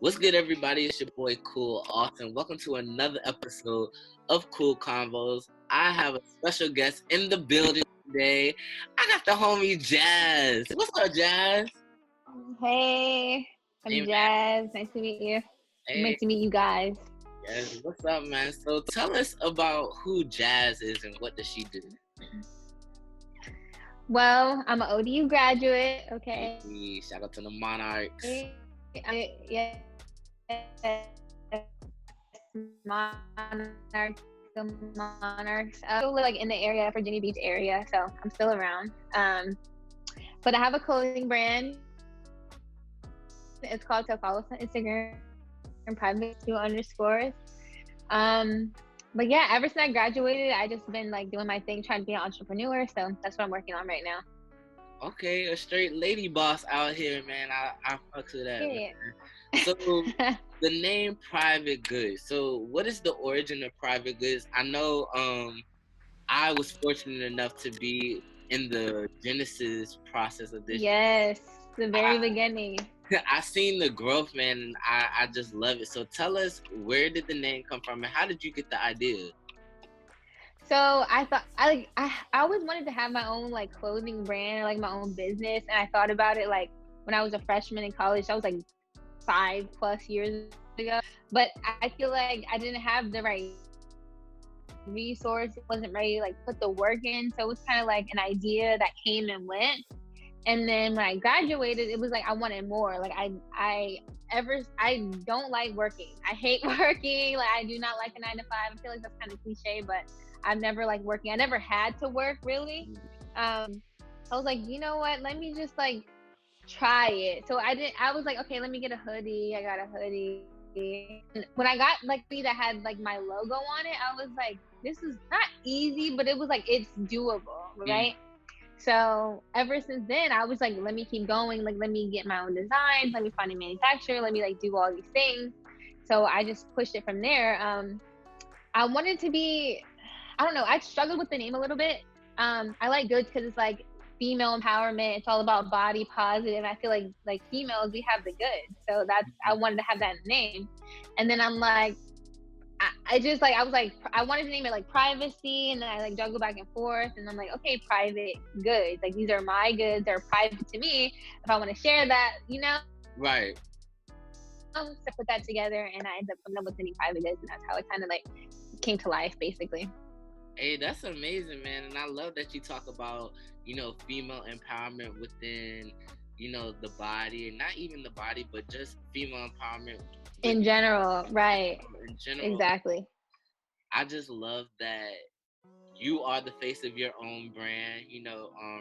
What's good, everybody? It's your boy Kool Konvos. Welcome to another episode of Kool Konvos. I have a special guest in the building today. I got the homie Jaz. What's up, Jaz? Hey, I'm Hey, man. Jaz. Nice to meet you. Hey, Nice to meet you guys. Jaz. What's up, man? So tell us about who Jaz is and what does she do? Well, I'm an ODU graduate, okay? Hey, shout out to the Monarchs. Yeah, Monarchs. I still live in the area, Virginia Beach area, so I'm still around. But I have a clothing brand. It's called, so follow us on Instagram and private 2_. But yeah, ever since I graduated, I just been doing my thing, trying to be an entrepreneur. So that's what I'm working on right now. Okay, a straight lady boss out here, man. I fucks with that. Yeah. So the name Private Goods. So what is the origin of Private Goods? I know I was fortunate enough to be in the genesis process of this. Yes, the very beginning. I seen the growth, man, and I just love it. So tell us, where did the name come from and how did you get the idea? So I thought I always wanted to have my own clothing brand, my own business, and I thought about it when I was a freshman in college. That was 5+ years ago, but I feel like I didn't have the right resource, wasn't ready to put the work in. So it was kind of an idea that came and went. And then when I graduated, it was I wanted more. I don't like working. I hate working. I do not like a 9 to 5. I feel like that's kind of cliche, but I've never liked working. I never had to work really. I was like, you know what? Let me just try it. So I was like, okay, let me get a hoodie. I got a hoodie. And when I got that had my logo on it, I was like, this is not easy, but it was it's doable, right? So ever since then, I was like, let me keep going. Let me get my own designs. Let me find a manufacturer. Let me do all these things. So I just pushed it from there. I wanted to be, I don't know, I struggled with the name a little bit. I like Goods because it's female empowerment. It's all about body positive. I feel like females, we have the good. So I wanted to have that name. And then I'm like, I wanted to name it privacy, and then I juggle back and forth, and I'm like, okay, private goods. These are my goods. They're private to me. If I want to share that, Right. So put that together, and I ended up coming up with the name Private Goods, and that's how it kind of came to life, basically. Hey, that's amazing, man. And I love that you talk about, female empowerment within, the body, and not even the body, but just female empowerment in general, right? In general, exactly. I just love that you are the face of your own brand.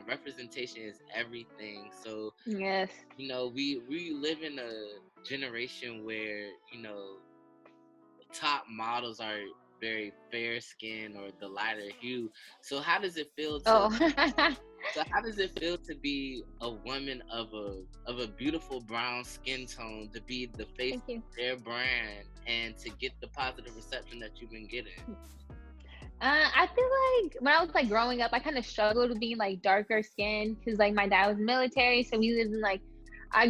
Representation is everything. So yes, we live in a generation where top models are very fair skin or the lighter hue. So how does it feel to So how does it feel to be a woman of a beautiful brown skin tone, to be the face of their brand, and to get the positive reception that you've been getting? I feel like when I was growing up, I kind of struggled with being darker skin because my dad was military, so we lived in I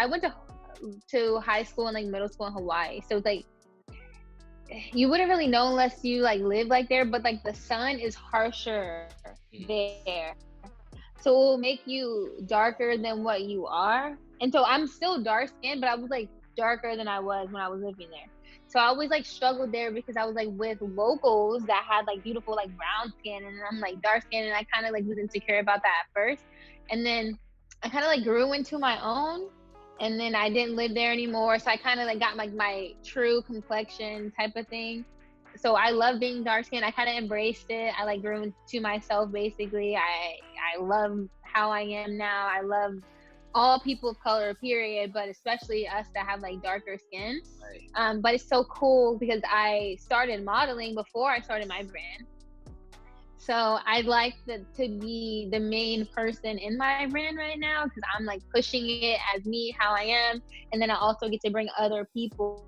went to high school and middle school in Hawaii, so it's you wouldn't really know unless you live there, but the sun is harsher there, so it will make you darker than what you are. And so I'm still dark skinned, but I was darker than I was when I was living there. So I always struggled there because I was with locals that had beautiful brown skin, and I'm dark skin, and I kind of was insecure about that at first. And then I kind of grew into my own, and then I didn't live there anymore, so I kind of got my true complexion type of thing. So I love being dark skinned. I kind of embraced it. I grew into myself, basically. I love how I am now. I love all people of color, period, but especially us that have darker skin. Right. But it's so cool because I started modeling before I started my brand. So I'd like to be the main person in my brand right now, because I'm pushing it as me, how I am. And then I also get to bring other people.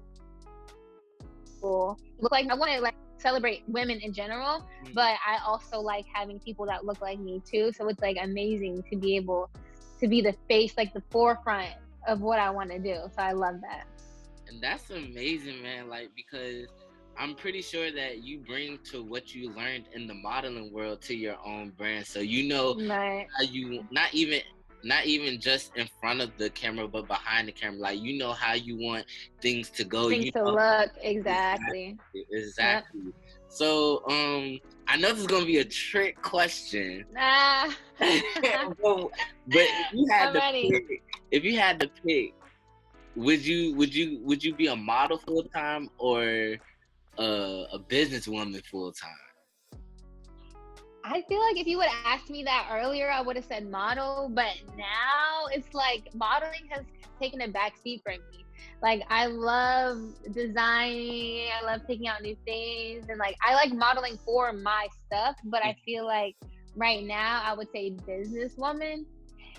Look I want to celebrate women in general, but I also like having people that look like me too. So it's amazing to be able to be the face, the forefront of what I want to do. So I love that. And that's amazing, man. Like, because I'm pretty sure that you bring to what you learned in the modeling world to your own brand. So you know Right. how you not even just in front of the camera, but behind the camera. Like, you know how you want things to go. Things You to know look. Exactly. exactly. Yep. So I know this is gonna be a trick question. Ah. but if you had to pick, would you be a model full time or a businesswoman full time? I feel like if you would have asked me that earlier, I would have said model. But now it's like modeling has taken a back seat for me. Like, I love designing. I love taking out new things. And like, I like modeling for my stuff. But I feel like right now I would say businesswoman.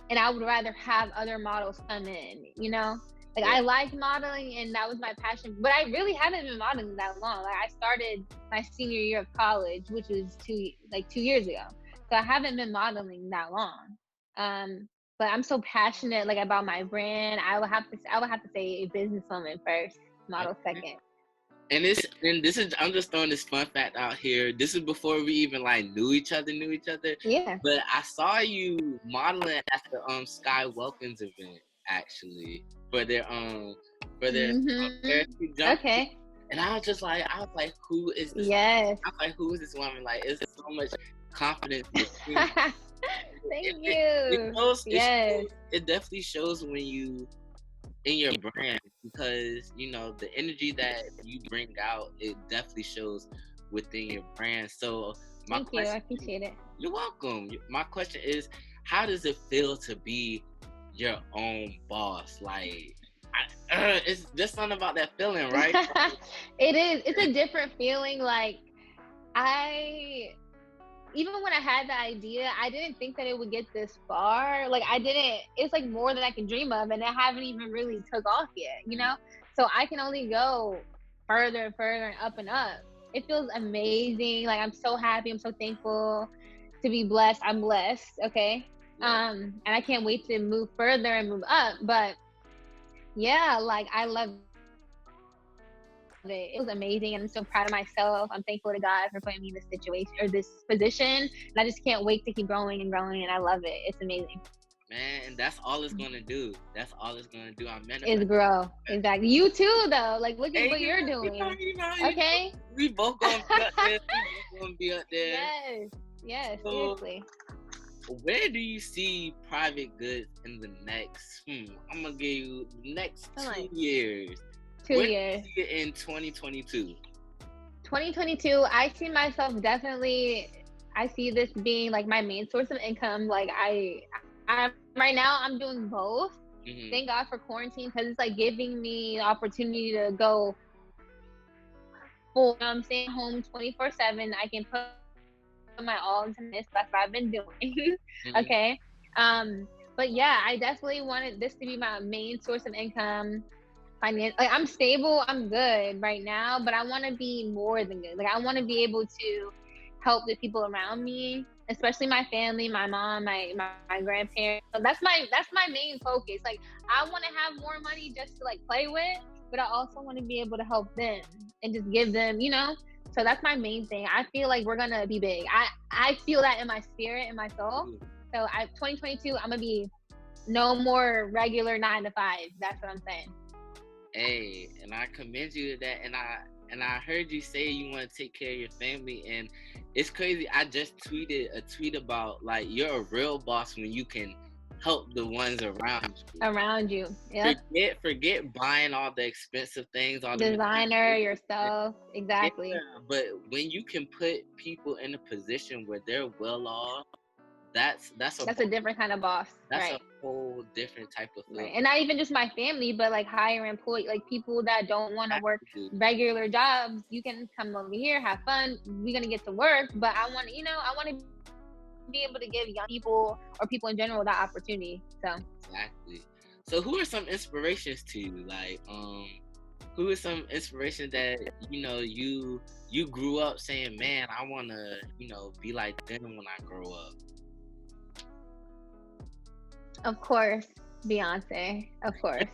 And I would rather have other models come in, you know? Like, I like modeling and that was my passion, but I really haven't been modeling that long. Like, I started my senior year of college, which was 2 years ago. So I haven't been modeling that long. But I'm so passionate like about my brand. I would have to say a businesswoman first, model second. And this is I'm just throwing this fun fact out here. This is before we even like knew each other. Yeah. But I saw you modeling at the Sky Welcomes event actually for their jump. Okay. And I was like, who is this? Yes. I was like, who is this woman? Like, it's so much confidence. Thank you. It definitely shows when you in your brand, because you know the energy that you bring out, it definitely shows within your brand. So thank you, I appreciate it. You're welcome. My question is, how does it feel to be your own boss? Like, it's just something about that feeling, right? It is. It's a different feeling. Like, even when I had the idea, I didn't think that it would get this far. Like, it's like more than I can dream of, and I haven't even really took off yet, you know? So I can only go further and further and up and up. It feels amazing. Like, I'm so happy. I'm so thankful to be blessed. I'm blessed, okay? And I can't wait to move further and move up. But yeah, like, I love it. It was amazing, and I'm so proud of myself. I'm thankful to God for putting me in this situation or this position, and I just can't wait to keep growing and growing, and I love it. It's amazing, man. And that's all it's gonna do. I'm is grow. Exactly. You too, though. Like, look at what you're doing. Okay, we both gonna be up there. Yes, seriously. Where do you see Private Goods in the next I'm gonna give you the next 2 years? 2 years. See it in 2022. 2022, I see myself definitely. I see this being like my main source of income. Like, I right now I'm doing both. Mm-hmm. Thank God for quarantine, because it's like giving me the opportunity to go full. I'm staying home 24/7. I can put my all into this. That's what I've been doing. Mm-hmm. Okay. But yeah, I definitely wanted this to be my main source of income. Like, I'm stable, I'm good right now, but I want to be more than good. Like, I want to be able to help the people around me, especially my family, my mom, my grandparents. So that's my main focus. Like, I want to have more money just to like play with, but I also want to be able to help them and just give them, you know. So that's my main thing. I feel like we're gonna be big. I feel that in my spirit, in my soul. So 2022, I'm gonna be no more regular 9 to 5. That's what I'm saying. Hey, and I commend you to that, and I heard you say you want to take care of your family, and it's crazy. I just tweeted a tweet about like you're a real boss when you can help the ones around you. Yeah. Forget buying all the expensive things, all the designer yourself. Exactly. Yeah, but when you can put people in a position where they're well off, that's a different kind of boss. That's a whole different type of thing. Right. And not even just my family, but like higher employee, like people that don't want to work regular jobs. You can come over here, have fun. We're gonna get to work, but I want to be able to give young people or people in general that opportunity. So exactly. So who are some inspirations to you? Like, who is some inspiration that you grew up saying, man, I want to be like them when I grow up? Of course, Beyonce, of course.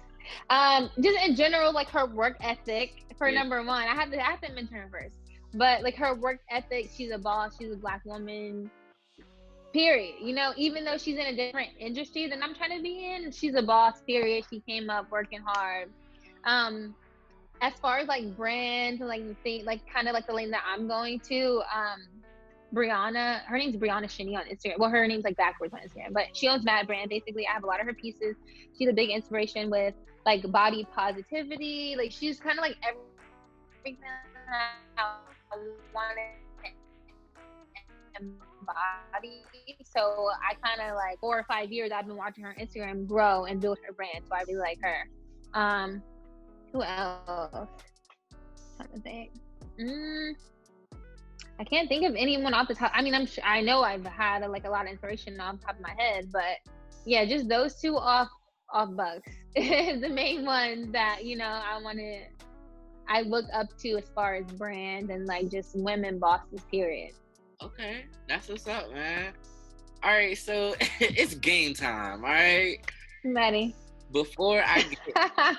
Just in general, like her work ethic for number one. I have to mention her first. But like her work ethic, she's a boss, she's a Black woman. Period. You know, even though she's in a different industry than I'm trying to be in, she's a boss, period. She came up working hard. As far as like brand, like the thing, like kind of like the lane that I'm going to, Brianna, her name's Brianna Shinny on Instagram. Well, her name's like backwards on Instagram, but she owns Mad Brand. Basically, I have a lot of her pieces. She's a big inspiration with like body positivity. Like she's kind of like everything I wanted to embody. So I kind of like 4 or 5 years I've been watching her Instagram grow and build her brand. So I really like her. Who else? I'm trying to think. I can't think of anyone off the top. I mean, I know I've had a lot of inspiration off the top of my head, but yeah, just those two off bucks is the main ones that, you know, I look up to as far as brand and like just women bosses, period. Okay, that's what's up, man. All right, so it's game time. All right, ready. Before I get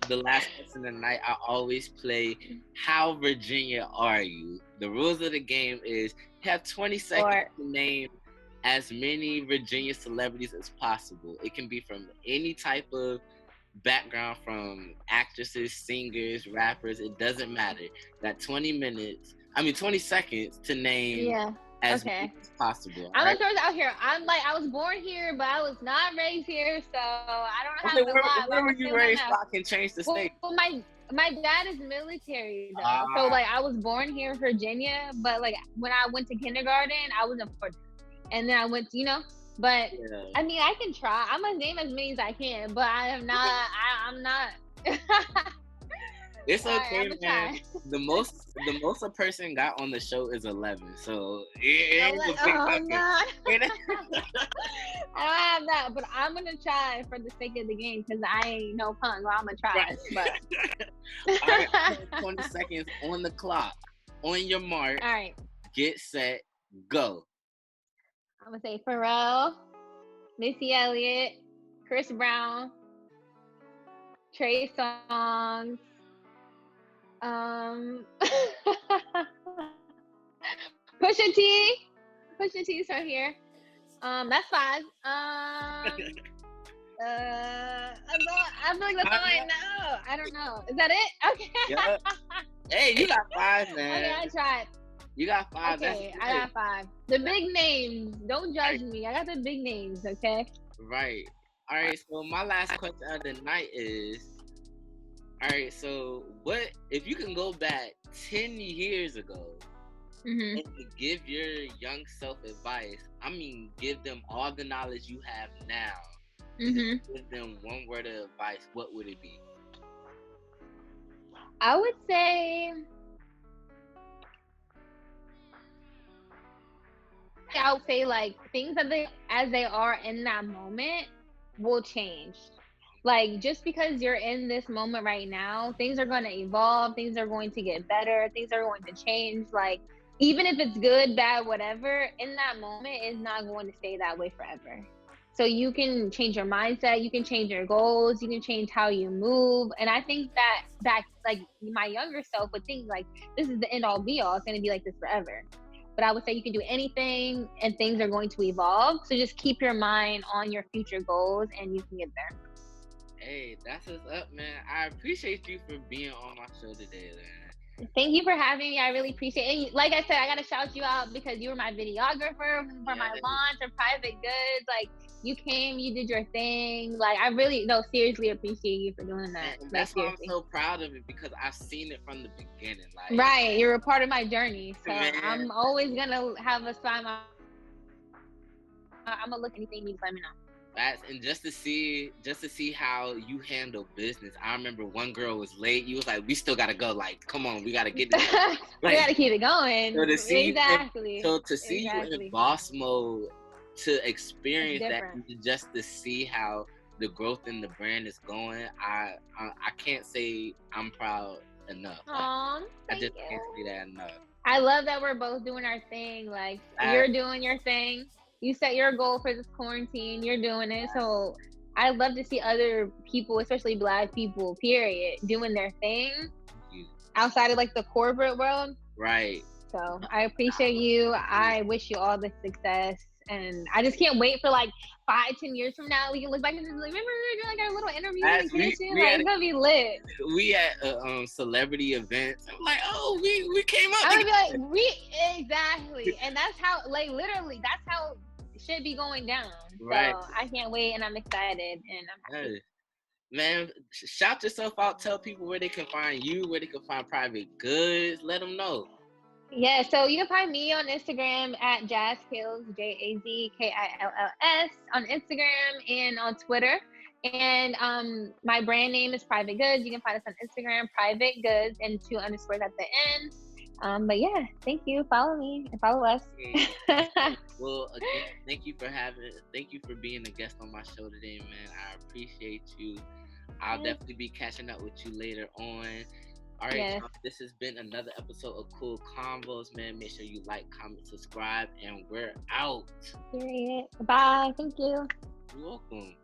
the last question of the night, I always play How Virginia Are You? The rules of the game is you have 20 seconds to name as many Virginia celebrities as possible. It can be from any type of background, from actresses, singers, rappers. It doesn't matter. That 20 seconds to name as many as possible. I'm gonna throw it out here. I was born here, but I was not raised here, so I don't have a lot. Where were you raised? So I can change the state. Well, my dad is military though, so like I was born here in Virginia, but like when I went to kindergarten, I was in Florida, and then I went, you know. But I mean, I can try. I'm gonna name as many as I can, but I am not. I'm not. It's okay, man. The most a person got on the show is 11. So it ain't a big bucket. I don't have that, but I'm gonna try for the sake of the game because I ain't no punk. Well, I'm gonna try. Right. But all right, 20 seconds on the clock. On your mark. All right. Get set. Go. I'm gonna say Pharrell, Missy Elliott, Chris Brown, Trey Songz. Pusha T's right here. That's 5. I feel like that's all I know. I don't know. Is that it? Okay. Yeah. Hey, you got 5, man. Okay, I tried. You got 5. Okay, I got 5. The big names. Don't judge me. I got the big names. Okay. Right. All right. So my last question of the night is. All right, so what if you can go back 10 years ago and give your young self advice? I mean, give them all the knowledge you have now. Give them one word of advice. What would it be? I would say like things as they are in that moment will change. Like, just because you're in this moment right now, things are going to evolve, things are going to get better, things are going to change. Like, even if it's good, bad, whatever, in that moment, it's not going to stay that way forever. So you can change your mindset, you can change your goals, you can change how you move. And I think that back, like, my younger self would think, like, this is the end all be all. It's going to be like this forever. But I would say you can do anything and things are going to evolve. So just keep your mind on your future goals and you can get there. Hey, that's what's up, man. I appreciate you for being on my show today, man. Thank you for having me. I really appreciate it. And like I said, I got to shout you out because you were my videographer for my launch of Private Goods. Like, you came, you did your thing. Like, I really, seriously appreciate you for doing that. And that's why I'm so proud of it because I've seen it from the beginning. Like, right. You're a part of my journey. So man. I'm always going to have a smile. I'm going to look at anything you just let me know. And just to see how you handle business. I remember one girl was late. You was like, we still gotta go. Like, come on, we gotta get this. Like, we gotta keep it going. So to see you in boss mode, to experience that, and just to see how the growth in the brand is going, I can't say I'm proud enough. Aww, I just can't say that enough. I love that we're both doing our thing. Like, you're doing your thing. You set your goal for this quarantine. You're doing it. So I love to see other people, especially Black people, period, doing their thing outside of like the corporate world. Right. So I appreciate you. I wish you all the success. And I just can't wait for like 5-10 years from now we can look back and remember we were doing like our little interviews in the kitchen. Like it's gonna be lit. We at celebrity events. I'm like, oh, we came up. I would be like, exactly. And that's how, like, literally, that's how it should be going down. Right. So I can't wait, and I'm excited, and I'm happy. Hey, man, shout yourself out. Tell people where they can find you, where they can find Private Goods. Let them know. Yeah, so you can find me on Instagram at JazKills, JazKills on Instagram and on Twitter. And my brand name is Private Goods. You can find us on Instagram, Private Goods, and 2 underscores at the end. But yeah, thank you. Follow me and follow us. Well, again, thank you for being a guest on my show today, man. I appreciate you. I'll definitely be catching up with you later on. All right, y'all, this has been another episode of Kool Konvos, man. Make sure you like, comment, subscribe, and we're out. Period. Bye. Thank you. You're welcome.